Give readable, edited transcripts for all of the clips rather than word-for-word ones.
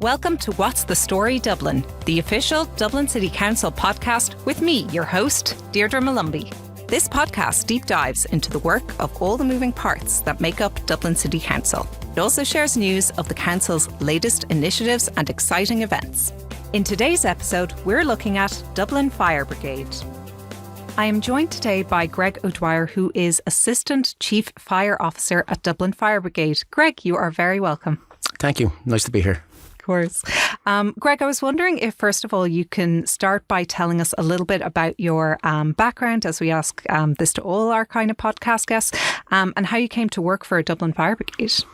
Welcome to What's the Story Dublin, the official Dublin City Council podcast with me, your host, Deirdre Malumbi. This podcast deep dives into the work of all the moving parts that make up Dublin City Council. It also shares news of the Council's latest initiatives and exciting events. In today's episode, we're looking at Dublin Fire Brigade. I am joined today by Greg O'Dwyer, who is Assistant Chief Fire Officer at Dublin Fire Brigade. Greg, you are very welcome. Thank you. Nice to be here. Course. Greg, I was wondering if, first of all, you can start by telling us a little bit about your background, as we ask this to all our kind of podcast guests, and how you came to work for Dublin Fire Brigade.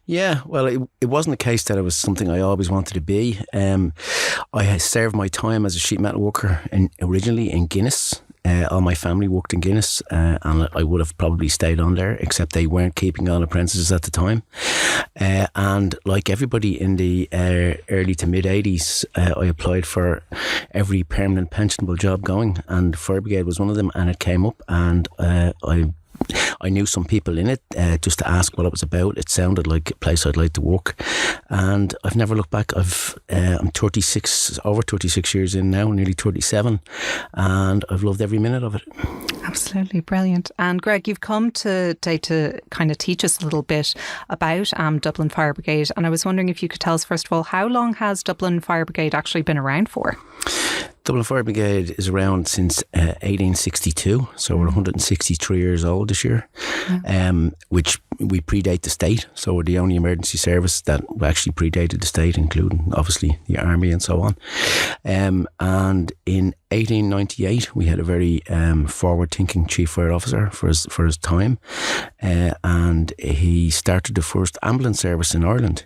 Yeah, well, it wasn't a case that it was something I always wanted to be. I served my time as a sheet metal worker originally in Guinness. All my family worked in Guinness, and I would have probably stayed on there, except they weren't keeping on apprentices at the time. And like everybody in the early to mid 80s, I applied for every permanent pensionable job going, and Fire Brigade was one of them, and it came up, and I knew some people in it just to ask what it was about. It sounded like a place I'd like to work, and I've never looked back. I'm 36, over 36 years in now, nearly 37, and I've loved every minute of it. Absolutely brilliant. And Greg, you've come today to kind of teach us a little bit about Dublin Fire Brigade, and I was wondering if you could tell us, first of all, how long has Dublin Fire Brigade actually been around for? Dublin Fire Brigade is around since 1862, so we're 163 years old this year, which we predate the state. So we're the only emergency service that actually predated the state, including obviously the army and so on. And in 1898, we had a very forward-thinking chief fire officer for his time, and he started the first ambulance service in Ireland.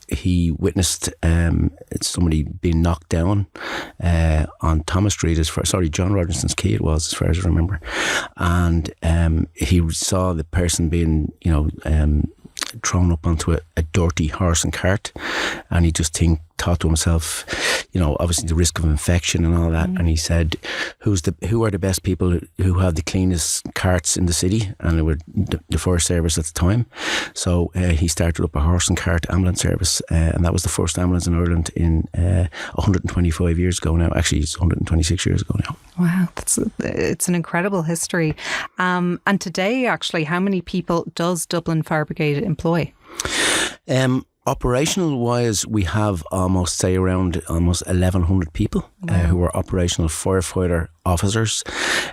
He witnessed somebody being knocked down on Thomas Street, John Rogerson's Quay it was, as far as I remember. And he saw the person being, thrown up onto a dirty horse and cart, and he just thought to himself, obviously the risk of infection and all that, and he said, who are the best people who have the cleanest carts in the city? And it were the fire service at the time. So he started up a horse and cart ambulance service, and that was the first ambulance in Ireland in 125 years ago now. Actually, it's 126 years ago now. Wow, it's an incredible history. And today, actually, how many people does Dublin Fire Brigade employ? Operational wise, we have around 1,100 people who are operational firefighter officers,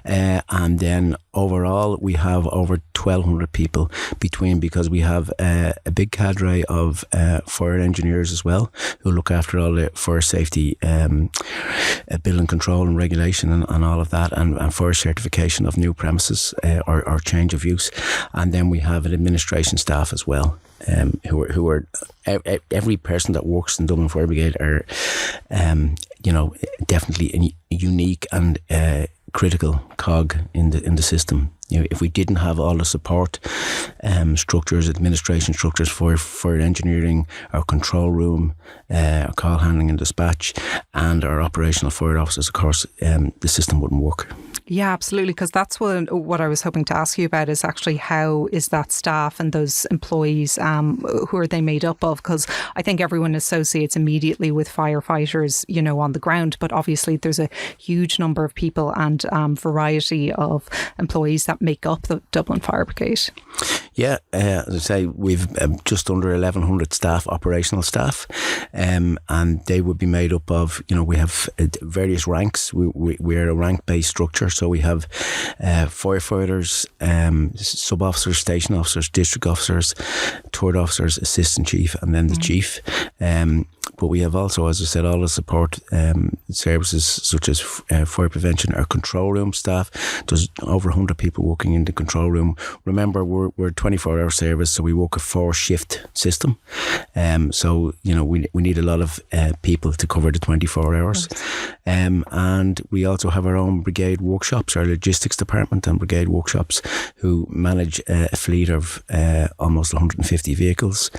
and then overall we have over 1,200 people because we have a big cadre of fire engineers as well, who look after all the fire safety, building control and regulation and all of that, and fire certification of new premises or change of use. And then we have an administration staff as well, who are every person that works in Dublin Fire Brigade are definitely a unique and critical cog in the system. If we didn't have all the support structures, administration structures for engineering, our control room, our call handling and dispatch, and our operational fire officers, of course, the system wouldn't work. Yeah, absolutely, because that's what I was hoping to ask you about, is actually how is that staff and those employees, who are they made up of? Because I think everyone associates immediately with firefighters, on the ground, but obviously there's a huge number of people and variety of employees that make up the Dublin Fire Brigade. Yeah, as I say, we've just under 1,100 staff, operational staff, and they would be made up of, we have various ranks. We're a rank-based structure, so we have firefighters, sub-officers, station officers, district officers, third officers, assistant chief, and then the chief. But we have also, as I said, all the support services such as fire prevention. Our control room staff, there's over 100 people working in the control room. Remember, we're a 24-hour service, so we work a 4-shift system. So, we need a lot of people to cover the 24 hours. And we also have our own brigade workshops, our logistics department and brigade workshops, who manage a fleet of almost 150 vehicles,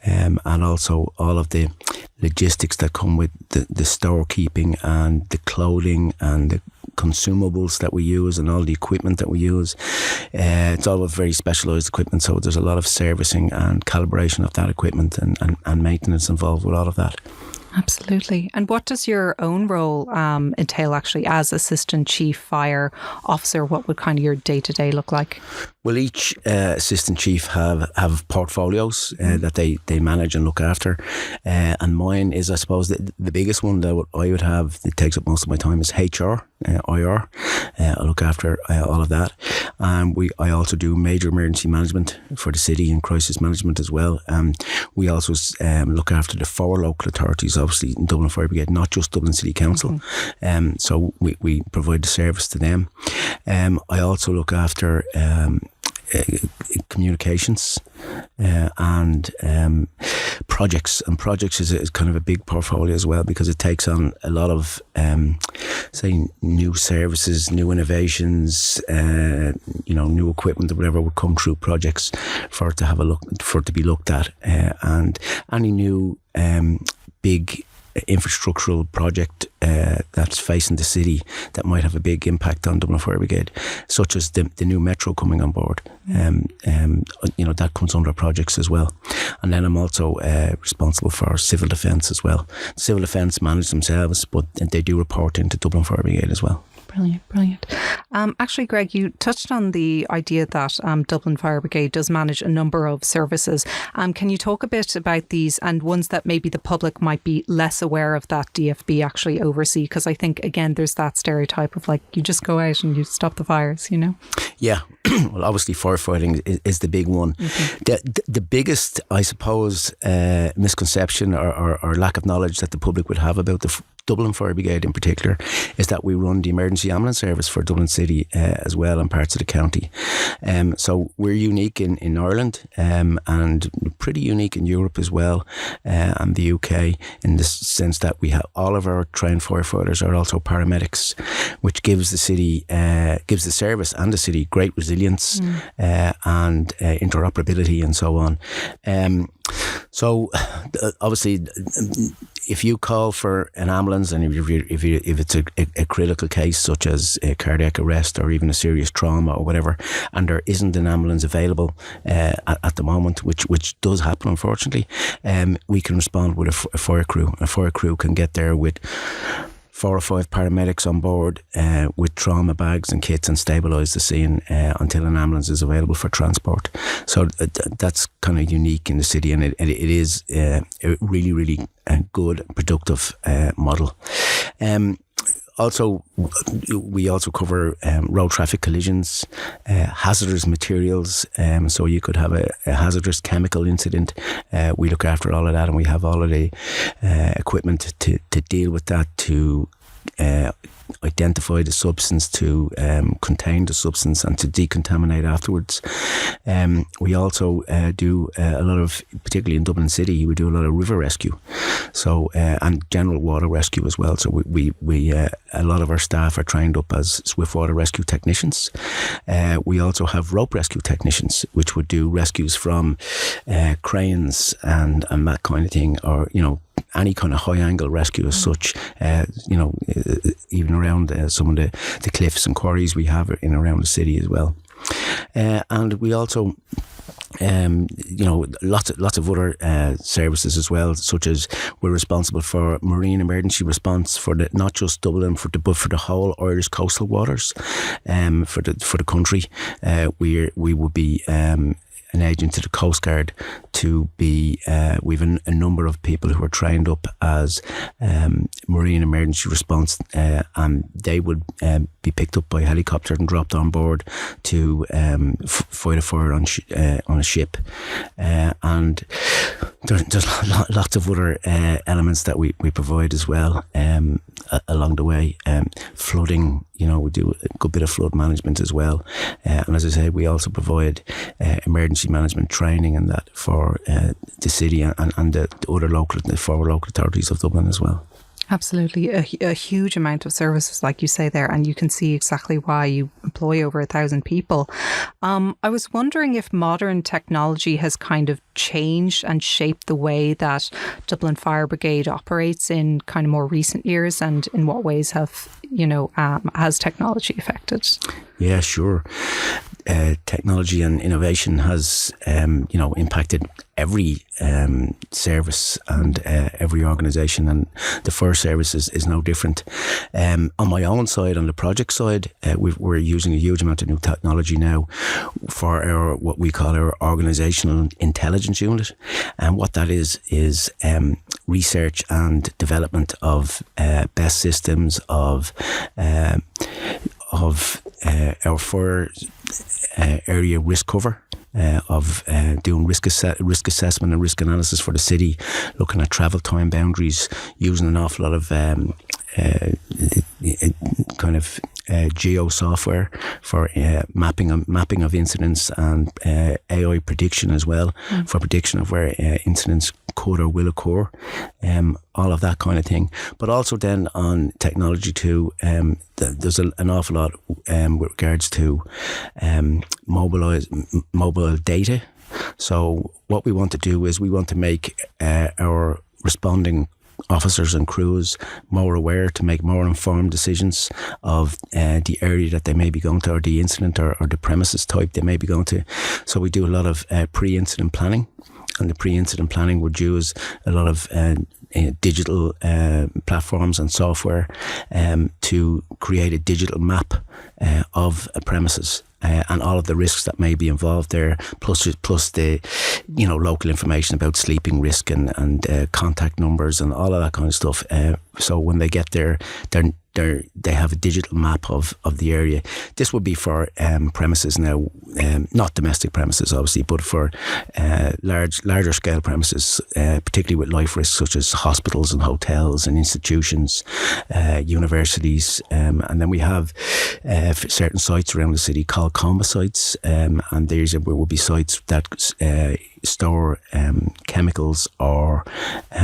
and also all of the logistics that come with the storekeeping and the clothing and the consumables that we use and all the equipment that we use. It's all very specialised equipment, so there's a lot of servicing and calibration of that equipment and maintenance involved with all of that. Absolutely. And what does your own role entail actually as Assistant Chief Fire Officer? What would kind of your day-to-day look like? Well, each Assistant Chief have portfolios that they manage and look after. And mine is, I suppose, the biggest one that I would have that takes up most of my time is HR, IR. I look after all of that. I also do major emergency management for the city and crisis management as well. We also look after the 4 local authorities, obviously in Dublin Fire Brigade, not just Dublin City Council. So we provide the service to them. I also look after communications and projects. And projects is kind of a big portfolio as well, because it takes on a lot of say new services, new innovations, new equipment or whatever would come through projects for it to be looked at, and any new big infrastructural project that's facing the city that might have a big impact on Dublin Fire Brigade, such as the new metro coming on board. That comes under projects as well. And then I'm also responsible for civil defence as well. Civil defence manage themselves, but they do report into Dublin Fire Brigade as well. Brilliant. Actually, Greg, you touched on the idea that Dublin Fire Brigade does manage a number of services. Can you talk a bit about these and ones that maybe the public might be less aware of that DFB actually oversee? Because I think, again, there's that stereotype of you just go out and you stop the fires, Yeah. Well, obviously firefighting is the big one. The biggest, I suppose, misconception or lack of knowledge that the public would have about the Dublin Fire Brigade in particular is that we run the emergency ambulance service for Dublin City as well and parts of the county. So we're unique in Ireland and pretty unique in Europe as well, and the UK, in the sense that we have all of our trained firefighters are also paramedics, which gives the city, gives the service and the city great resilience and interoperability and so on. So obviously, if you call for an ambulance and if it's a critical case such as a cardiac arrest or even a serious trauma or whatever, and there isn't an ambulance available at the moment, which does happen unfortunately, we can respond with a fire crew. A fire crew can get there with 4 or 5 paramedics on board with trauma bags and kits and stabilise the scene until an ambulance is available for transport. So that's kind of unique in the city, and it is a really, really good, productive model. Also, we also cover road traffic collisions, hazardous materials. So you could have a hazardous chemical incident. We look after all of that, and we have all of the equipment to deal with that, to identify the substance, to contain the substance and to decontaminate afterwards. We also do a lot of, particularly in Dublin City, we do a lot of river rescue, so and general water rescue as well. So we a lot of our staff are trained up as swift water rescue technicians. We also have rope rescue technicians, which would do rescues from cranes and that kind of thing, or any kind of high angle rescue as such, even around some of the cliffs and quarries we have in around the city as well. And we also lots of other services as well, such as we're responsible for marine emergency response for not just Dublin, but for the whole Irish coastal waters, for the country. We would be an agent to the Coast Guard to be, we've a number of people who are trained up as marine emergency response, and they would be picked up by helicopter and dropped on board to fight a fire on a ship. And there's lots of other elements that we provide as well along the way. Flooding, we do a good bit of flood management as well. And as I say, we also provide emergency management training and that for the city and the other the 4 local authorities of Dublin as well. Absolutely. A huge amount of services, like you say there, and you can see exactly why you employ over 1,000 people. I was wondering if modern technology has kind of changed and shaped the way that Dublin Fire Brigade operates in kind of more recent years, and in what ways has technology affected? Yeah, sure. Technology and innovation has, impacted every service and every organisation, and the fire service is no different. On my own side, on the project side, we're using a huge amount of new technology now for what we call our organisational intelligence unit, and what that is research and development of best systems of our fire area risk cover, of doing risk assessment and risk analysis for the city, looking at travel time boundaries, using an awful lot of geo software for mapping of incidents, and AI prediction as well, for prediction of where incidents could or will occur, all of that kind of thing. But also then on technology too, there's an awful lot with regards to mobile data. So what we want to do is we want to make our responding officers and crews more aware, to make more informed decisions of the area that they may be going to, or the incident or the premises type they may be going to. So we do a lot of pre-incident planning, and the pre-incident planning would use a lot of digital platforms and software to create a digital map of a premises. And all of the risks that may be involved there, plus the local information about sleeping risk and contact numbers and all of that kind of stuff. So when they get there, they have a digital map of the area. This would be for premises now, not domestic premises obviously, but for larger scale premises, particularly with life risks such as hospitals and hotels and institutions, universities, and then we have certain sites around the city called comba sites, and these will be sites that store chemicals or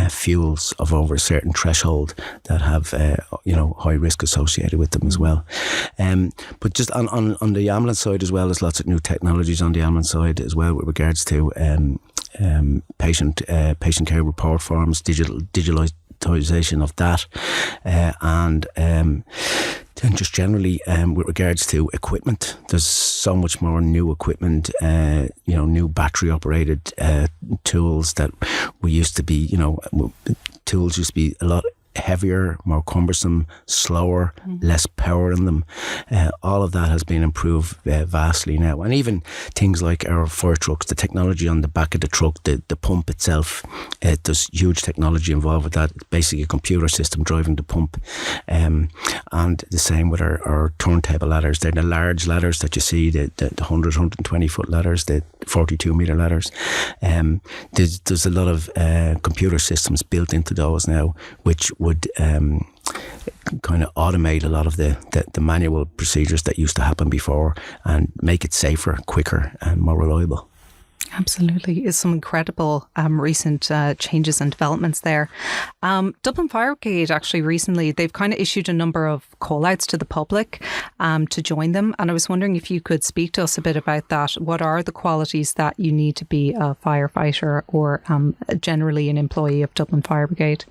fuels of over a certain threshold that have high risk associated with them as well. But just on the ambulance side as well, there's lots of new technologies on the ambulance side as well with regards to patient care report forms, digitalisation of that, and just generally with regards to equipment, there's so much more new equipment, new battery operated tools that used to be a lot heavier, more cumbersome, slower, less power in them. All of that has been improved vastly now. And even things like our fire trucks, the technology on the back of the truck, the pump itself, there's huge technology involved with that. It's basically a computer system driving the pump. And the same with our turntable ladders. They're the large ladders that you see, the 100, 120 foot ladders, the 42 metre ladders. There's a lot of computer systems built into those now, which would kind of automate a lot of the manual procedures that used to happen before, and make it safer, quicker and more reliable. Absolutely. Is some incredible recent changes and developments there. Dublin Fire Brigade actually recently, they've kind of issued a number of call outs to the public to join them. And I was wondering if you could speak to us a bit about that. What are the qualities that you need to be a firefighter or generally an employee of Dublin Fire Brigade?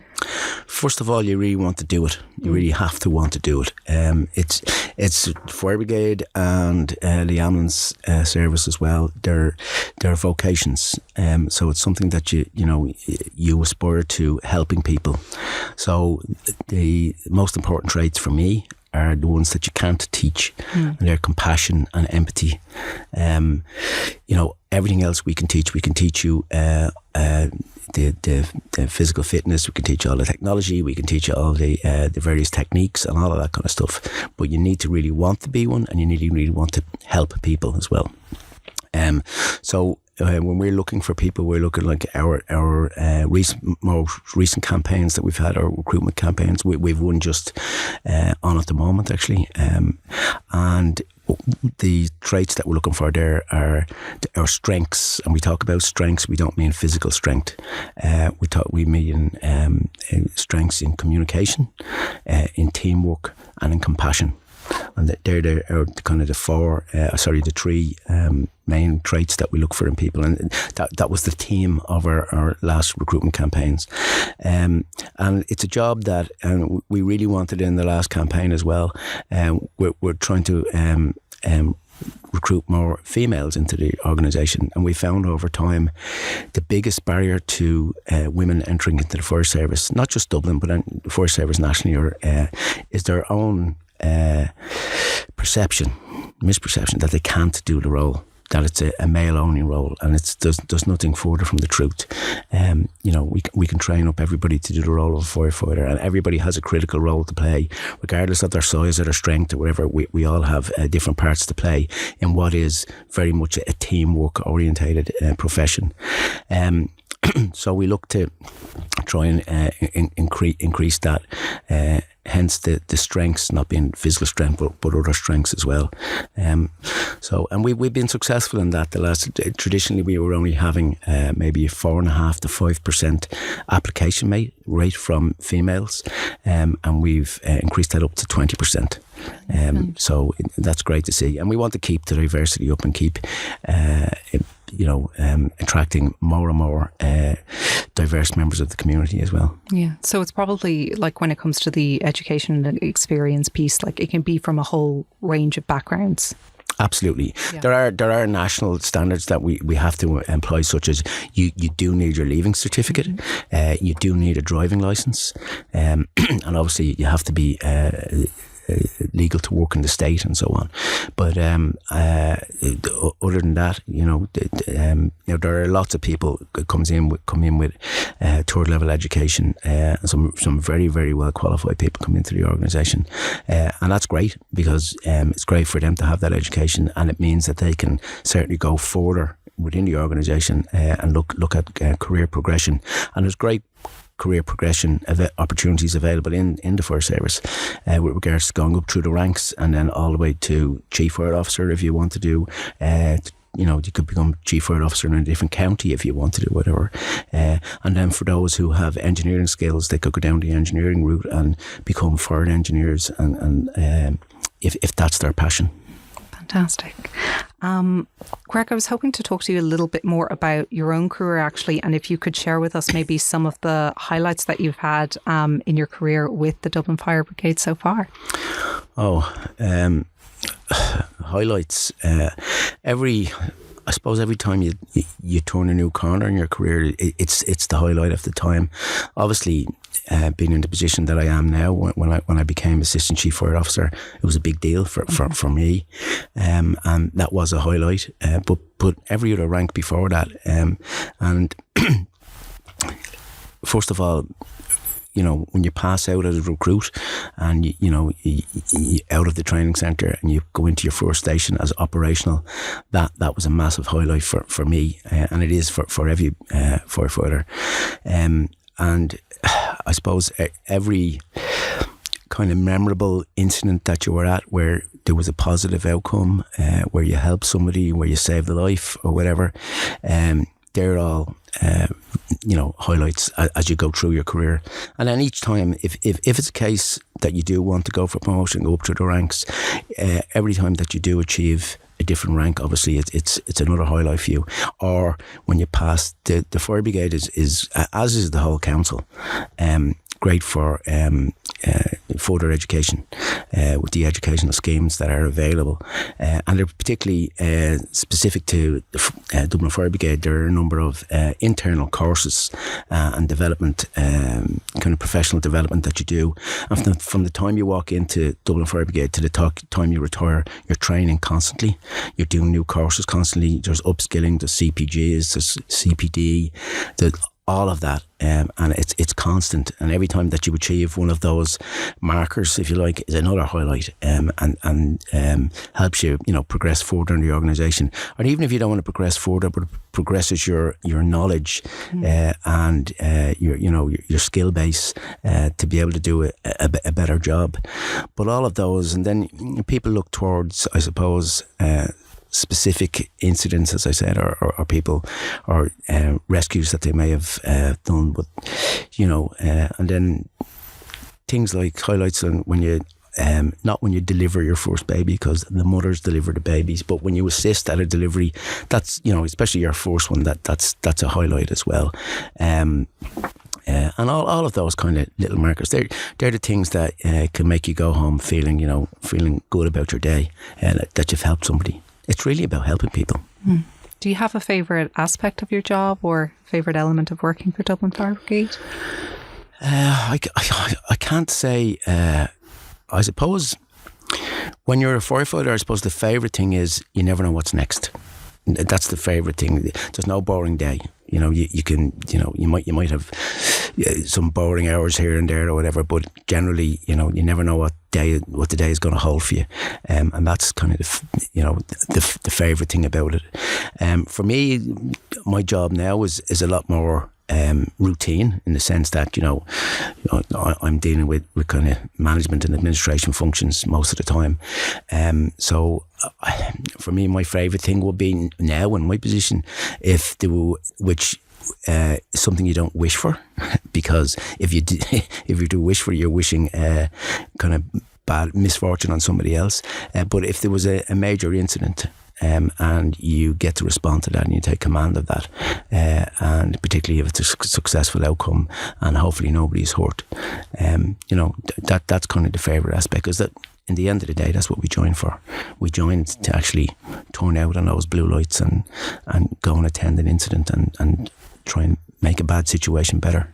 First of all, you really want to do it. You really have to want to do it. It's Fire Brigade and the ambulance service as well. They're vocations. So it's something that you aspire to, helping people. So the most important traits for me are the ones that you can't teach, and they're compassion and empathy. Everything else we can teach. We can teach you the physical fitness. We can teach you all the technology. We can teach you all the various techniques and all of that kind of stuff. But you need to really want to be one, and you need to really want to help people as well. When we're looking for people, we're looking like our most recent campaigns that we've had, our recruitment campaigns. We've one just on at the moment actually, and the traits that we're looking for there are our strengths, and we talk about strengths. We don't mean physical strength. We mean strengths in communication, in teamwork, and in compassion. And they're kind of the three main traits that we look for in people, and that was the theme of our last recruitment campaigns. And it's a job that we really wanted in the last campaign as well. We're trying to recruit more females into the organisation, and we found over time the biggest barrier to women entering into the fire service, not just Dublin but the fire service nationally, is their own misperception that they can't do the role, that it's a male-only role, and there's nothing further from the truth. We can train up everybody to do the role of a firefighter, and everybody has a critical role to play, regardless of their size or their strength or whatever. We all have different parts to play in what is very much a teamwork-orientated profession. So we look to try and increase that. Hence the strengths not being physical strength, but other strengths as well. And we've been successful in that. Traditionally we were only having maybe 4.5% to 5% application rate from females, and we've increased that up to 20%. So that's great to see, and we want to keep the diversity up and keep attracting more and more diverse members of the community as well. Yeah, so it's probably like when it comes to the education and experience piece, like it can be from a whole range of backgrounds. Absolutely. Yeah. There are national standards that we have to employ, such as you do need your leaving certificate, you do need a driving licence, and obviously you have to be legal to work in the state and so on. But other than that, there are lots of people that come in with third level education. Some very, very well qualified people come into the organisation, and that's great, because it's great for them to have that education, and it means that they can certainly go further within the organisation and look at career progression. And there's great career progression opportunities available in the fire service, with regards to going up through the ranks and then all the way to chief fire officer if you want to do. You could become chief fire officer in a different county if you want to do whatever. And then for those who have engineering skills, they could go down the engineering route and become fire engineers, and if that's their passion. Fantastic. Greg, I was hoping to talk to you a little bit more about your own career, actually, and if you could share with us maybe some of the highlights that you've had in your career with the Dublin Fire Brigade so far. Highlights. I suppose every time you turn a new corner in your career, it's the highlight of the time. Obviously, being in the position that I am now, when I became assistant chief fire officer, it was a big deal for me, and that was a highlight. But every other rank before that, and first of all, when you pass out as a recruit and you out of the training centre and you go into your first station as operational, that was a massive highlight for me, and it is for every firefighter. And I suppose every kind of memorable incident that you were at where there was a positive outcome, where you helped somebody, where you saved a life or whatever, they're all highlights as you go through your career. And then each time, if it's a case that you do want to go for promotion, go up through the ranks, every time that you do achieve a different rank, obviously it's another highlight for you. Or when you pass the fire brigade is as is the whole council, great for further education with the educational schemes that are available, and they're particularly specific to the Dublin Fire Brigade. There are a number of internal courses and development, kind of professional development that you do, and from the time you walk into Dublin Fire Brigade to the time you retire, you're training constantly, you're doing new courses constantly. There's upskilling, there's CPGs, there's CPD, all of that, and it's constant. And every time that you achieve one of those markers, if you like, is another highlight, and helps you, progress further in the organisation. Or even if you don't want to progress further, but progresses your knowledge and your skill base to be able to do a better job. But all of those, and then people look towards, I suppose, specific incidents, as I said, or people, or rescues that they may have done. But and then things like highlights on when you not when you deliver your first baby, because the mothers deliver the babies, but when you assist at a delivery, that's especially your first one, that's a highlight as well. And all of those kind of little markers, they're the things that can make you go home feeling good about your day, that you've helped somebody. It's really about helping people. Do you have a favourite aspect of your job or favourite element of working for Dublin Fire Brigade? I can't say. I suppose when you're a firefighter, I suppose the favourite thing is you never know what's next. That's the favourite thing. There's no boring day. You can, you might have some boring hours here and there or whatever, but generally, you never know what the day is going to hold for you, and that's kind of the favourite thing about it. For me, my job now is a lot more routine, in the sense that I'm dealing with kind of management and administration functions most of the time. So for me, my favourite thing would be now in my position, something you don't wish for, because if you do wish for it, you're wishing kind of bad misfortune on somebody else. But if there was a major incident, and you get to respond to that and you take command of that, and particularly if it's a successful outcome and hopefully nobody's hurt, that's kind of the favourite aspect, because that in the end of the day, that's what we join for. We join to actually turn out on those blue lights and go and attend an incident and try and make a bad situation better.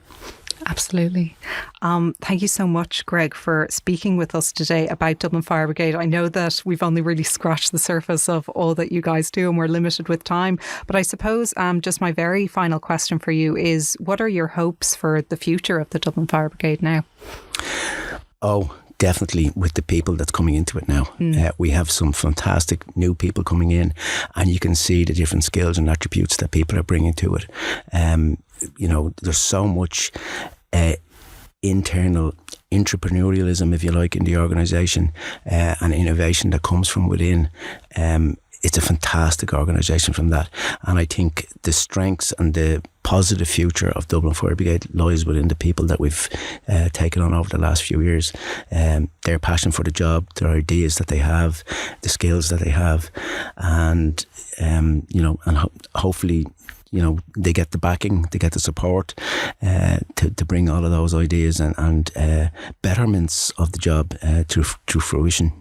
Absolutely. Thank you so much, Greg, for speaking with us today about Dublin Fire Brigade. I know that we've only really scratched the surface of all that you guys do and we're limited with time. But I suppose just my very final question for you is, what are your hopes for the future of the Dublin Fire Brigade now? Oh, definitely with the people that's coming into it now. We have some fantastic new people coming in, and you can see the different skills and attributes that people are bringing to it. There's so much internal entrepreneurialism, if you like, in the organisation, and innovation that comes from within. It's a fantastic organisation from that, and I think the strengths and the positive future of Dublin Fire Brigade lies within the people that we've taken on over the last few years. Their passion for the job, their ideas that they have, the skills that they have, and hopefully they get the backing, they get the support to bring all of those ideas and betterments of the job to fruition.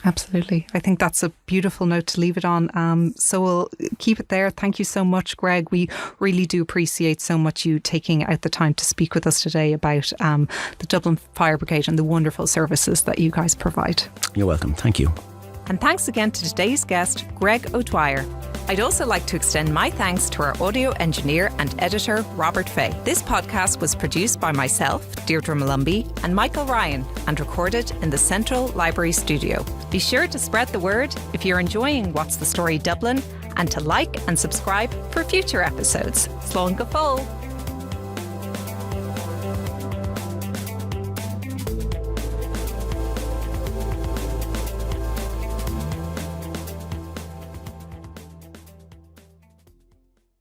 Absolutely. I think that's a beautiful note to leave it on. So we'll keep it there. Thank you so much, Greg. We really do appreciate so much you taking out the time to speak with us today about the Dublin Fire Brigade and the wonderful services that you guys provide. You're welcome. Thank you. And thanks again to today's guest, Greg O'Dwyer. I'd also like to extend my thanks to our audio engineer and editor, Robert Fay. This podcast was produced by myself, Deirdre Malumbi, and Michael Ryan, and recorded in the Central Library Studio. Be sure to spread the word if you're enjoying What's the Story Dublin, and to like and subscribe for future episodes. Slán go fóill.